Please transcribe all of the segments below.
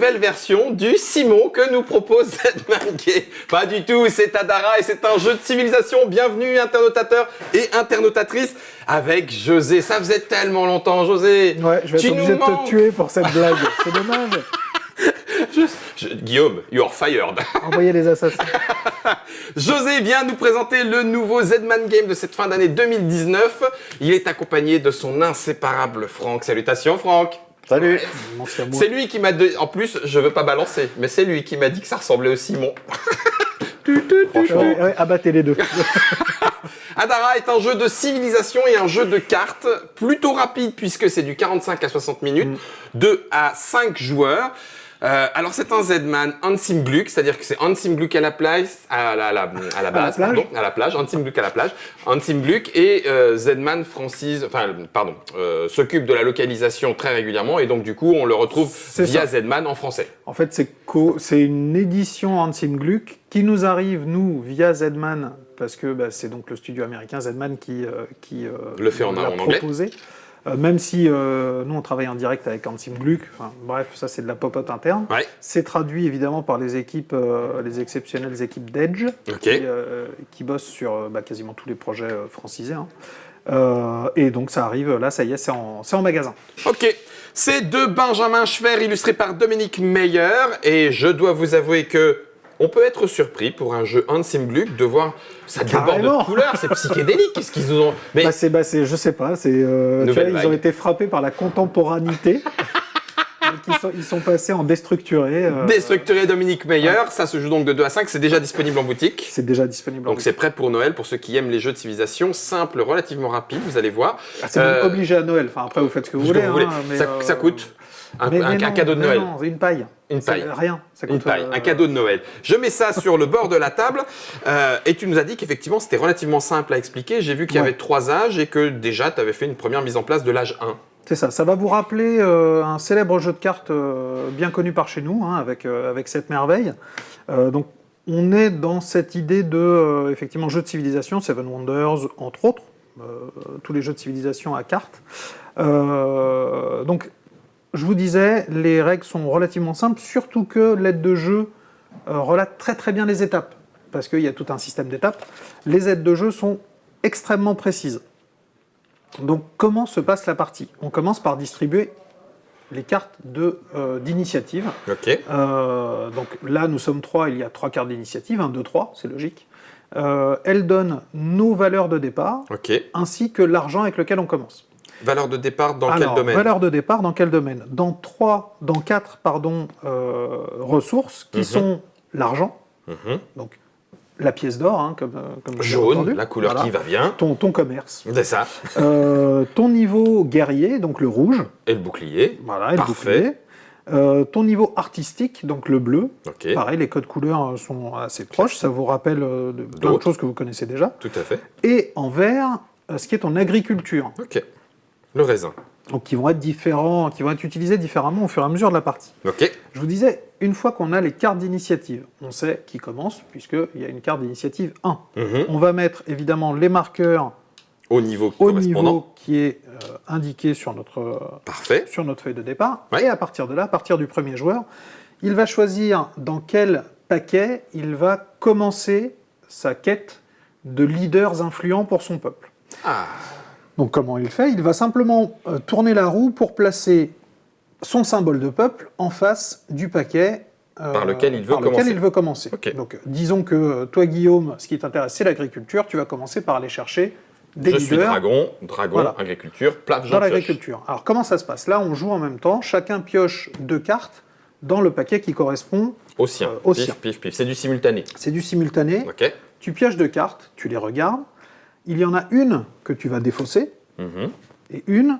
nouvelle version du Simon que nous propose Zedman Game. Pas du tout, c'est Adara et c'est un jeu de civilisation. Bienvenue internautateurs et internautatrices avec José. Ça faisait tellement longtemps, José. Ouais, je vais être obligé de te tuer pour cette blague. C'est dommage. Guillaume, you are fired. Envoyez les assassins. José vient nous présenter le nouveau Zedman Game de cette fin d'année 2019. Il est accompagné de son inséparable Franck. Salutations Franck. Salut. C'est lui qui m'a dit... En plus, je veux pas balancer, mais c'est lui qui m'a dit que ça ressemblait au Simon. Franchement, ouais, abattez les deux. Adara est un jeu de civilisation et un jeu de cartes plutôt rapide puisque c'est du 45 à 60 minutes, 2 à 5 joueurs. Alors c'est un Zedman Ansim Gluck, c'est-à-dire que c'est Ansim Gluck à la plage, à la plage, Ansim Gluck à la plage, Ansim Gluck et Zedman s'occupe de la localisation très régulièrement et donc du coup on le retrouve via Zedman en français. En fait c'est une édition Ansim Gluck qui nous arrive nous via Zedman parce que c'est donc le studio américain Zedman qui le fait en anglais. Même si nous on travaille en direct avec Ansim Gluck, bref, ça c'est de la popote interne. Ouais. C'est traduit évidemment par les équipes, les exceptionnelles équipes d'Edge, qui bossent sur quasiment tous les projets francisés. Et donc ça arrive, là ça y est, c'est en magasin. Ok, c'est de Benjamin Schwer, illustré par Dominique Meyer, et je dois vous avouer que on peut être surpris pour un jeu Ansim Gluck de voir ça déborde de couleurs, c'est psychédélique. Qu'est-ce qu'ils nous ont je sais pas, ils ont été frappés par la contemporanité. Donc ils sont passés en déstructuré. Déstructuré Dominique Meyer, ça se joue donc de 2 à 5, c'est déjà disponible en boutique. C'est déjà disponible en donc boutique. C'est prêt pour Noël, pour ceux qui aiment les jeux de civilisation, simple, relativement rapide, vous allez voir. C'est même obligé à Noël, après vous faites ce que vous voulez. Mais ça coûte un cadeau de Noël. Non, une paille. Une paille. Rien. Ça coûte, une paille, un cadeau de Noël. Je mets ça sur le bord de la table et tu nous as dit qu'effectivement c'était relativement simple à expliquer. J'ai vu qu'il y avait 3 âges et que déjà tu avais fait une première mise en place de l'âge 1. C'est ça, ça va vous rappeler un célèbre jeu de cartes bien connu par chez nous, avec cette merveille. Donc on est dans cette idée de, effectivement, jeu de civilisation, Seven Wonders entre autres, tous les jeux de civilisation à cartes. Donc je vous disais, les règles sont relativement simples, surtout que l'aide de jeu relate très très bien les étapes, parce qu'il y a tout un système d'étapes. Les aides de jeu sont extrêmement précises. Donc comment se passe la partie ? On commence par distribuer les cartes d'initiative. Ok. Donc là, nous sommes 3, il y a 3 cartes d'initiative, 1, 2, 3, c'est logique. Elles donnent nos valeurs de départ, ainsi que l'argent avec lequel on commence. Valeur de départ dans quel domaine ? Valeur de départ dans quel domaine ? Dans 4 ressources qui sont l'argent, donc la pièce d'or, comme jaune, la couleur qui va bien. Ton commerce. C'est ça. Ton niveau guerrier, donc le rouge. Et le bouclier. Voilà, et le bouclier. Ton niveau artistique, donc le bleu. Okay. Pareil, les codes couleurs sont assez proches, ça vous rappelle plein de choses que vous connaissez déjà. Tout à fait. Et en vert, ce qui est ton agriculture. Ok. Le raisin. Donc qui vont être différents, qui vont être utilisés différemment au fur et à mesure de la partie. Ok. Je vous disais, une fois qu'on a les cartes d'initiative, on sait qui commence, puisqu'il y a une carte d'initiative 1. On va mettre évidemment les marqueurs au niveau correspondant qui est indiqué sur notre feuille de départ. Ouais. Et à partir de là, à partir du premier joueur, il va choisir dans quel paquet il va commencer sa quête de leaders influents pour son peuple. Donc comment il fait ? Il va simplement tourner la roue pour placer son symbole de peuple en face du paquet par lequel il veut commencer. Okay. Donc disons que toi Guillaume, ce qui t'intéresse c'est l'agriculture, tu vas commencer par aller chercher des leaders. Je suis dragon, voilà. Agriculture, plaf, dans l'agriculture. Alors comment ça se passe ? Là on joue en même temps, chacun pioche 2 cartes dans le paquet qui correspond au sien. Pif. C'est du simultané. C'est du simultané. Okay. Tu pioches 2 cartes, tu les regardes. Il y en a une que tu vas défausser et une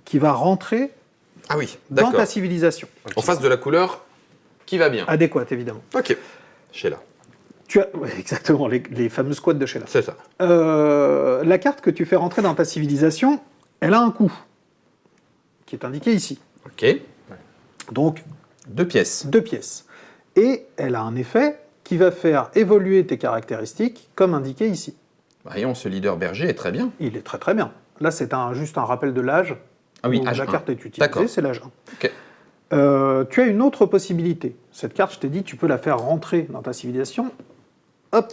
qui va rentrer dans ta civilisation. En face de la couleur qui va bien. Adéquate, évidemment. Ok. Sheila. Exactement, les fameux squats de Sheila. C'est ça. La carte que tu fais rentrer dans ta civilisation, elle a un coût qui est indiqué ici. Ok. Donc, 2 pièces. 2 pièces. Et elle a un effet qui va faire évoluer tes caractéristiques comme indiqué ici. Voyons, ce leader berger est très bien. Il est très très bien. Là, c'est juste un rappel de l'âge. Ah oui, la carte est utilisée, c'est l'âge 1. Okay. Tu as une autre possibilité. Cette carte, je t'ai dit, tu peux la faire rentrer dans ta civilisation. Hop,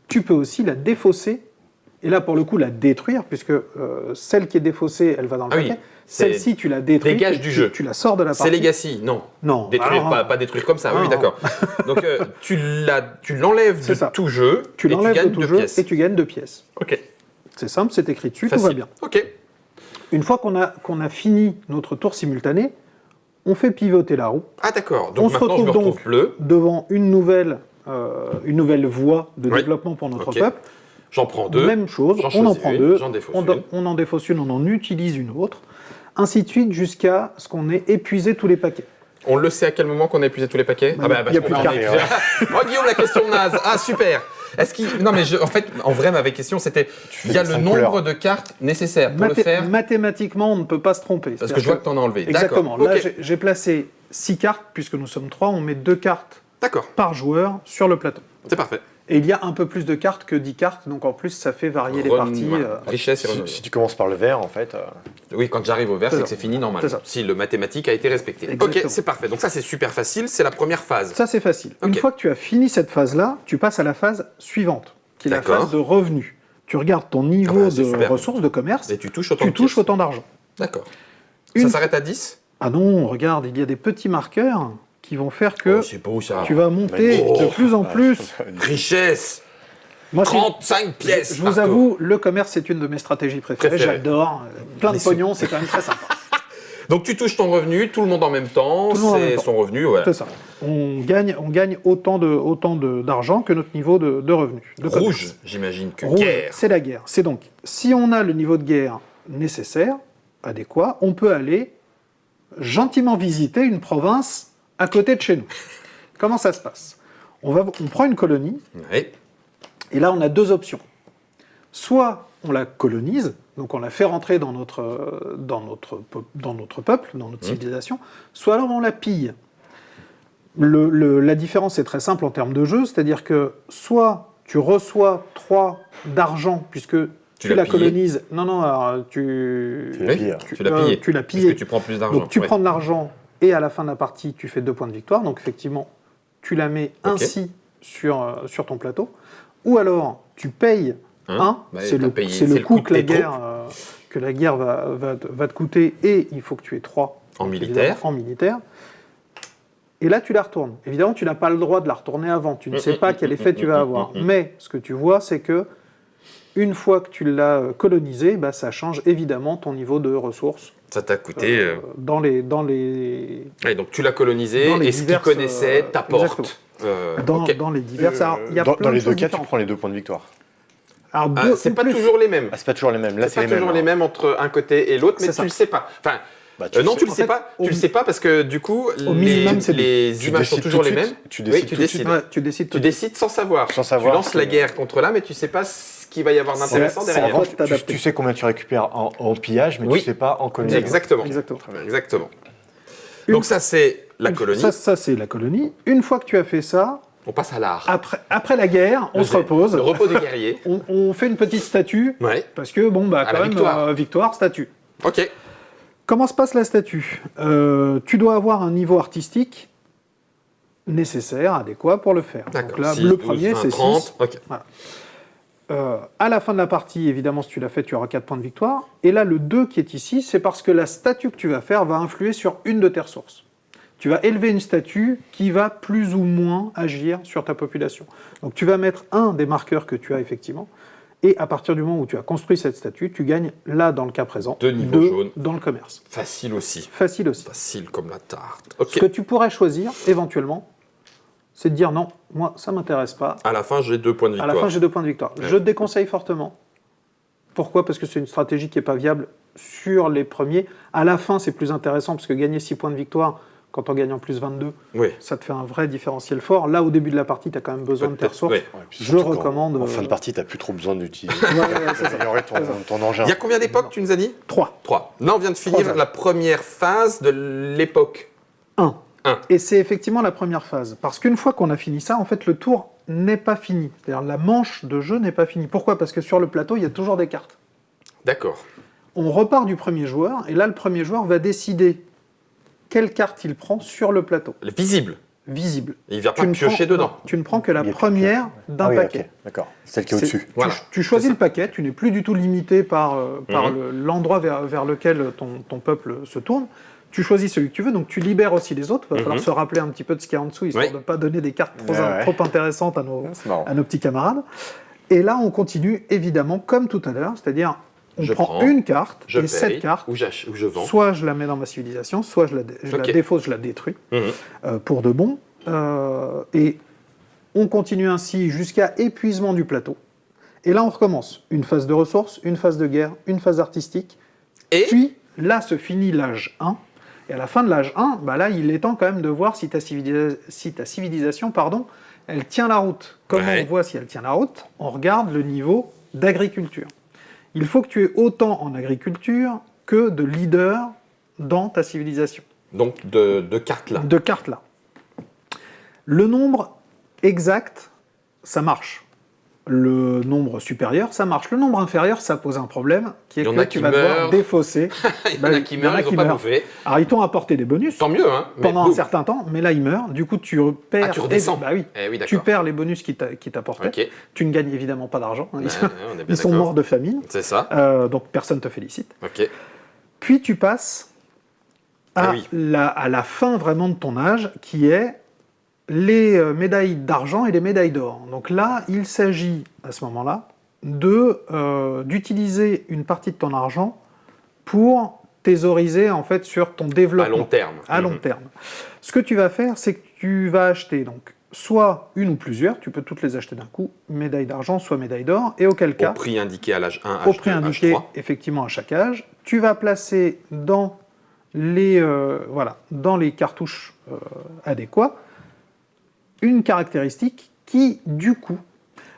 tu peux aussi la défausser. Et là, pour le coup, la détruire, puisque celle qui est défaussée, elle va dans le paquet. Oui, celle-ci, tu la détruis. dégage du jeu. Tu la sors de la partie. C'est Legacy, non. Non. Détruire, Alors, pas détruire comme ça, Ah, oui, non. d'accord. Donc tu l'enlèves C'est de ça. tout jeu tu et tu l'enlèves de gagnes tout 2 jeu pièces. et tu gagnes 2 pièces. Ok, C'est simple, c'est écrit dessus, tout va facile. bien. Ok, Une fois qu'on a fini notre tour simultané, on fait pivoter la roue ah d'accord. On Donc se maintenant je me retrouve retrouve bleu. devant une nouvelle voie de Oui. développement pour notre Ok. peuple. J'en prends 2. Même chose, J'en on en choisis prend une, 2, j'en défausse on, une. on en défausse une, on en utilise une autre, ainsi de suite jusqu'à ce qu'on ait épuisé tous les paquets. On le sait à quel moment qu'on a épuisé tous les paquets? Bah, il y a plus de on a cartes. épuisé. Oh Guillaume, la question naze. Ah super. Est-ce qu'il... Non mais en fait, en vrai, ma vraie question c'était, il y a le cinq nombre couleurs. de cartes nécessaires pour le faire? Mathématiquement, on ne peut pas se tromper. Parce que je vois que tu en as enlevé. Exactement. D'accord. Là, Ok. j'ai placé 6 cartes, puisque nous sommes 3, on met 2 cartes D'accord. par joueur sur le plateau. C'est parfait. Et il y a un peu plus de cartes que 10 cartes, donc en plus, ça fait varier les parties. Voilà. Richesse et Si, renommée. si tu commences par le vert, en fait, Oui, quand j'arrive au vert, C'est c'est ça. que c'est fini normalement. C'est ça. Si le mathématique a été respecté. Exactement. Ok, c'est parfait. Donc ça, c'est super facile. C'est la première phase. Ça, c'est facile. Une Ok. fois que tu as fini cette phase-là, tu passes à la phase suivante, qui est la D'accord. phase de revenus. Tu regardes ton niveau Ah bah, c'est de super. ressources, de commerce, Et tu touches autant tu de touches pièces. autant d'argent. D'accord. Une- Ça s'arrête à 10? Ah non, regarde, il y a des petits marqueurs qui vont faire que Oh, c'est beau ça. tu vas monter Magnifique. de plus en plus. Richesse. Moi, c'est- 35 pièces. je vous par tour. avoue, le commerce, c'est une de mes stratégies préférées. Préférées. J'adore. Plein de Les pognon, c'est quand même très sympa. Donc tu touches ton revenu, tout le monde en même temps, Tout le monde en même c'est temps. son revenu, voilà. C'est ça. On gagne autant d'argent que notre niveau de revenus. de commerce. Rouge, j'imagine que Rouge, guerre. c'est la guerre. C'est donc, si on a le niveau de guerre nécessaire, adéquat, on peut aller gentiment visiter une province à côté de chez nous. Comment ça se passe? On prend une colonie, Ouais. et là on a 2 options. Soit on la colonise, donc on la fait rentrer dans notre peuple, dans notre civilisation, soit alors on la pille. La différence est très simple en termes de jeu, c'est-à-dire que soit tu reçois 3 d'argent, puisque tu l'as la pillé. colonises. Non, non, alors, tu l'as pillé. Tu l'as pillé. Tu l'as Parce pillé. que tu prends plus d'argent. Donc tu ouais. prends de l'argent et à la fin de la partie, tu fais 2 points de victoire. Donc effectivement, tu la mets Ok. ainsi sur ton plateau. Ou alors, tu payes Hein 1, Bah, c'est t'as le, payé, c'est c'est le le coût coût que de la tes guerre va te coûter, et il faut que tu aies 3 En militaire. en militaire. Et là, tu la retournes. Évidemment, tu n'as pas le droit de la retourner avant. Tu ne sais pas quel effet tu vas avoir. Mais ce que tu vois, c'est que une fois que tu l'as colonisé, bah, ça change évidemment ton niveau de ressources Ça t'a coûté. dans les Ouais, donc tu l'as colonisé dans les et ce qu'il diverses, connaissait t'apporte. dans, Ok. dans les diverses. Alors, il y a dans, plein dans de les 2 choses cas, tu différentes. prends les 2 points de victoire. Alors, Ah, deux c'est ou pas plus. toujours les mêmes. Ah, c'est pas toujours les mêmes. Là, C'est c'est pas les mêmes. toujours les hein. mêmes entre un côté et l'autre, mais C'est tu ça. le sais pas. Enfin, Bah, non, tu le En sais fait, pas. au- Tu le sais pas parce que du coup, minimum, c'est les Tu images sont décides toujours tout les de mêmes. suite. Tu Oui, décides tu tout de suite. décides. Ouais, tu décides. Tu décides sans savoir. Sans savoir, Tu lances la c'est- guerre contre là, mais tu sais pas ce qu'il va y avoir d'intéressant C'est- En derrière. revanche, t'adapter. tu sais combien tu récupères en pillage, mais Oui. tu sais pas en colonisation. Exactement. Exactement. Exactement. Une- Donc ça, c'est la colonie. Ça, c'est la colonie. Une fois que tu as fait ça, On passe à l'art. après la guerre, on se repose. Le repos du guerrier. On fait une petite statue. Ouais. Parce que, bon, bah, À quand la même, victoire. victoire, statue. Ok. Comment se passe la statue? Tu dois avoir un niveau artistique nécessaire, adéquat pour le faire. D'accord. Donc là, 6, le 12, premier, 20, c'est 30. 6. Ok. À la fin de la partie, évidemment, si tu l'as fait, tu auras 4 points de victoire. Et là, le 2 qui est ici, c'est parce que la statue que tu vas faire va influer sur une de tes ressources. Tu vas élever une statue qui va plus ou moins agir sur ta population. Donc tu vas mettre un des marqueurs que tu as effectivement, et à partir du moment où tu as construit cette statue, tu gagnes, là, dans le cas présent, 2 niveaux jaunes. dans le commerce. Facile aussi. Facile aussi. Facile comme la tarte. Ce Ok. que tu pourrais choisir, éventuellement, c'est de dire non, moi, ça m'intéresse pas. À la fin, j'ai 2 points de À victoire. la fin, j'ai 2 points de victoire. Ouais. Je te déconseille fortement. Pourquoi? Parce que c'est une stratégie qui n'est pas viable sur les premiers. À la fin, c'est plus intéressant parce que gagner 6 points de victoire, quand on gagne en plus 22, Oui. ça te fait un vrai différentiel fort. Là, au début de la partie, tu as quand même besoin de tes Peut-être, ressources. oui. Ouais, puis Je surtout recommande, En fin de partie, tu n'as plus trop besoin d'utiliser. Ouais, c'est ça. D'améliorer ton engin. Il y a combien d'époques, tu nous as dit 3. 3. Là, on vient de finir Trois. la première phase de l'époque. 1. Un. Et c'est effectivement la première phase. Parce qu'une fois qu'on a fini ça, en fait, le tour n'est pas fini. C'est-à-dire la manche de jeu n'est pas finie. Pourquoi? Parce que sur le plateau, il y a toujours des cartes. D'accord. On repart du premier joueur, et là, le premier joueur va décider quelle carte il prend sur le plateau, Visible. visible. Il vient Tu pas ne piocher prends- dedans. non, tu ne prends que la Il y a première d'un Ah oui, paquet. ok, d'accord. Celle qui est C'est- au-dessus. tu- Voilà. Tu choisis C'est le paquet, tu n'es plus du tout limité par l'endroit vers lequel ton peuple se tourne. Tu choisis celui que tu veux, donc tu libères aussi les autres. Il va falloir se rappeler un petit peu de ce qu'il y a en dessous, histoire Oui. de ne pas donner des cartes trop, Ouais. trop intéressantes C'est marrant. à nos petits camarades. Et là, on continue évidemment comme tout à l'heure, c'est-à-dire on Je prend prends, une carte Je et paye, cette carte, ou je vends. soit je la mets dans ma civilisation, soit je la Ok. défausse, je la détruis Mhm. pour de bon. Et on continue ainsi jusqu'à épuisement du plateau. Et là, on recommence. Une phase de ressources, une phase de guerre, une phase artistique. Et Puis, là se finit l'âge 1. Et à la fin de l'âge 1, bah là, il est temps quand même de voir si ta civilisation, elle tient la route. Comment Ouais. on voit si elle tient la route? On regarde le niveau d'agriculture. Il faut que tu aies autant en agriculture que de leaders dans ta civilisation. donc de cartes là. De cartes là. Le nombre exact, ça marche. Le nombre supérieur, ça marche. Le nombre inférieur, ça pose un problème, qui est Il y en que a tu qui vas devoir meurent. défausser. Il y en Bah, a qui meurent, ils n'ont pas bouffé. Alors, ils t'ont apporté des bonus Tant mieux, hein. mais pendant un boum. certain temps, mais là, ils meurent. Du coup, tu perds... Ah, tu redescends. Bah oui. Eh oui, Tu d'accord. perds les bonus qui t'apportaient. Ok. Tu ne gagnes évidemment pas d'argent. Hein. Ouais, on est bien Ils sont d'accord. morts de famine. C'est ça. Donc, personne ne te félicite. Ok. Puis, tu passes à, Ah oui. à la fin vraiment de ton âge, qui est les médailles d'argent et les médailles d'or. Donc là, il s'agit, à ce moment-là, d'utiliser une partie de ton argent pour thésauriser en fait sur ton À développement. long terme. À long terme. Ce que tu vas faire, c'est que tu vas acheter donc soit une ou plusieurs, tu peux toutes les acheter d'un coup, médaille d'argent, soit médaille d'or, et auquel Au cas, prix indiqué à l'âge 1, au âge prix 2, indiqué âge 3. effectivement à chaque âge, tu vas placer dans les, dans les cartouches adéquats une caractéristique qui, du coup,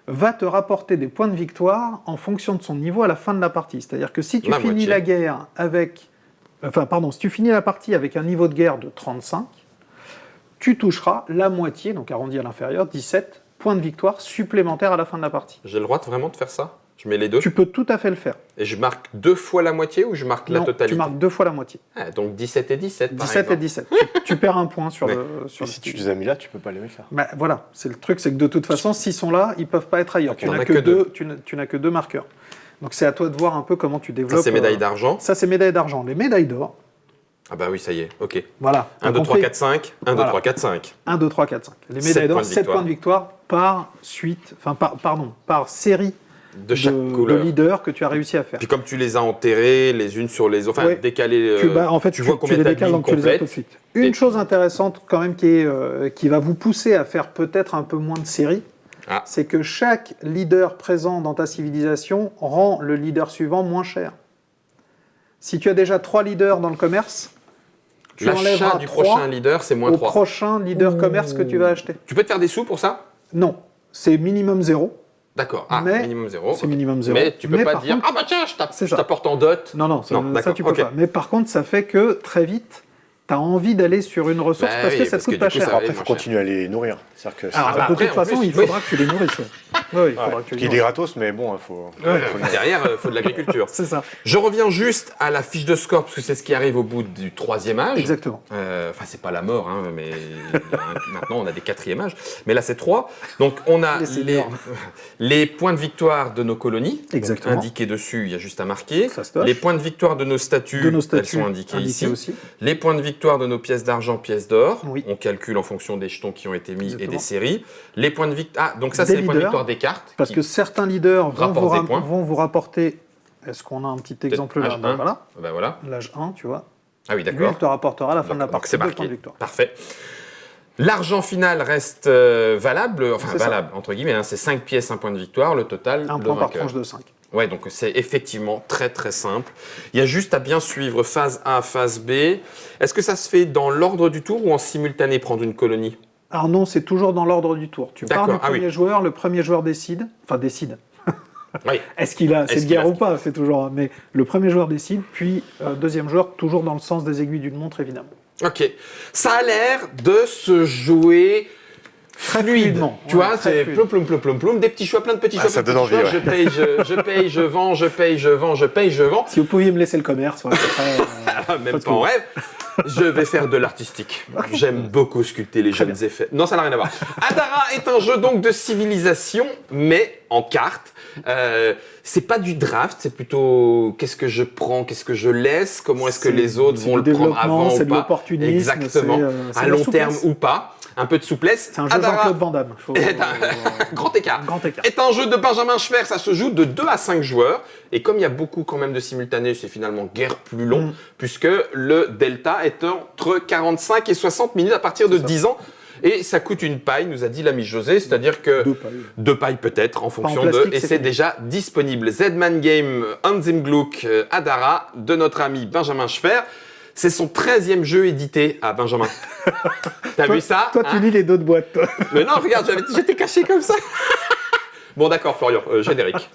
va te rapporter des points de victoire en fonction de son niveau à la fin de la partie. C'est-à-dire que si tu La finis moitié. la guerre avec... si tu finis la partie avec un niveau de guerre de 35, tu toucheras la moitié, donc arrondi à l'inférieur, 17 points de victoire supplémentaires à la fin de la partie. J'ai le droit vraiment de faire ça? Je mets les deux? Tu peux tout à fait le faire. Et je marque 2 fois la moitié ou je marque la Non, totalité? tu marques 2 fois la moitié. Ah, donc 17 et 17, par 17 et exemple. 17. Tu perds un point sur Ouais. sur Et le si tu les as mis là, tu peux pas les mettre là. Bah, voilà, c'est le truc, c'est que de toute façon, s'ils sont là, ils peuvent pas être ailleurs. Ok. Tu Il y en n'as a que que deux, tu n'as que deux marqueurs. Donc c'est à toi de voir un peu comment tu développes. Ça, c'est médaille d'argent. Ça, c'est médaille d'argent. Les médailles d'or, Ah bah oui, ça y est, ok. voilà. 1, 2, Donc, on 3, fait 4, 5. 1, 2, Voilà. 3, 4, 5. 1, 2, 3, 4, 5. Les 7 médailles d'or, points de 7 points de victoire par suite, par série De chaque de couleur. leaders que tu as réussi à faire. Puis comme tu les as enterrés les unes sur les autres, enfin Ouais. décalés, Tu vois combien les t'as de décales, lignes donc tu les as tout de complètes. suite. Une Et- chose intéressante quand même qui va vous pousser à faire peut-être un peu moins de séries, Ah. c'est que chaque leader présent dans ta civilisation rend le leader suivant moins cher. Si tu as déjà 3 leaders dans le commerce, tu L'achat enlèveras du 3 prochain leader, c'est moins au 3. prochain leader commerce que tu vas acheter. Tu peux te faire des sous pour ça? Non, c'est minimum 0. D'accord. Ah, Mais minimum 0. c'est minimum 0. Mais tu peux pas par dire, contre- ah bah tiens, C'est je ça. t'apporte en dot. Non, ça, Non, ça d'accord, tu peux ok. pas. Mais par contre, ça fait que très vite, tu as envie d'aller sur une ressource Bah parce que oui, ça parce te coûte que pas du coup, cher. ça va Après, il aller faut moins cher. continuer à les nourrir. C'est-à-dire que Alors, bah, de après, toute en façon, plus, il faudra que tu les nourrisses. Ouais. Ouais, il faudra que tu les qu'il est nourrisses. gratos, mais bon, il faut. Derrière, il faut de l'agriculture. C'est ça, Je reviens juste à la fiche de score, parce que c'est ce qui arrive au bout du 3e âge. exactement. Enfin, c'est pas la mort, hein, mais maintenant on a des 4e âges. Mais là, c'est 3. Donc, on a Les seniors. les points de victoire de nos colonies. Exactement. Donc, indiqués dessus, il y a juste à marquer. Fastoche. Les points de victoire de nos statues, De nos statuts elles sont indiquées ici. aussi. Les points de victoire de nos pièces d'argent, pièces d'or. Oui. On calcule en fonction des jetons qui ont été mis et Exactement. des séries. Les points de victoire. Ah, donc ça, Des c'est les points de leaders, victoire des cartes. Parce qui- que certains leaders rapportent des points. vont vous rapporter. Est-ce qu'on a un petit exemple là âge 1. Voilà, Ben voilà. l'âge 1, tu vois. Ah oui, Lui, d'accord. il te rapportera à la fin de la Donc partie c'est 2 points marqué. de victoire. Parfait. L'argent final reste valable, enfin C'est ça. valable entre guillemets, hein, c'est 5 pièces, 1 point de victoire, le total, Un le point par vainqueur. tranche de 5. Ouais, donc c'est effectivement très très simple. Il y a juste à bien suivre phase A, phase B. Est-ce que ça se fait dans l'ordre du tour ou en simultané prendre une colonie? Alors non, c'est toujours dans l'ordre du tour. Tu pars du D'accord, ah premier oui. joueur, le premier joueur décide. Enfin, décide. Oui. Est-ce qu'il a Est-ce cette qu'il guerre a- ou pas? C'est toujours. Mais le premier joueur décide, puis deuxième joueur, toujours dans le sens des aiguilles d'une montre, évidemment. Ok. Ça a l'air de se jouer Très fluide. fluidement. Tu Ouais, vois, très c'est fluide. plom, plom, plom, plom, plom, des petits choix, plein de petits choix. ça plein de donne petits envie, choix. Je paye, je paye, je vends, je paye, je vends, je paye, je vends. Si vous pouviez me laisser le commerce, ouais, après, Même pas en rêve. Je vais faire de l'artistique. J'aime beaucoup sculpter les jeunes effets. Non, ça n'a rien à voir. Adara est un jeu donc de civilisation, mais en cartes. C'est pas du draft, c'est plutôt qu'est-ce que je prends, qu'est-ce que je laisse, comment est-ce que les autres vont le prendre avant ou c'est de pas. l'opportunisme. Exactement. C'est À de la long terme souplesse. ou pas. Un peu de souplesse. C'est un jeu Adara Jean-Claude Van Damme. est un grand écart. Grand écart. Est un jeu de Benjamin Schwer, ça se joue de 2 à 5 joueurs. Et comme il y a beaucoup quand même de simultanés, c'est finalement guère plus long, puisque le delta est entre 45 et 60 minutes à partir de 10 ans. Et ça coûte une paille, nous a dit l'ami José, c'est-à-dire que 2 pailles peut-être en fonction plastique, de... Et c'est c'est fini. déjà disponible. Zedman Game, Anzim Gluck, Adara, de notre ami Benjamin Schwer. C'est son 13e jeu édité à Benjamin. T'as vu ça Toi, tu hein lis les dos de boîte, toi. Mais non, regarde, j'étais caché comme ça. Bon, d'accord, Florian, générique.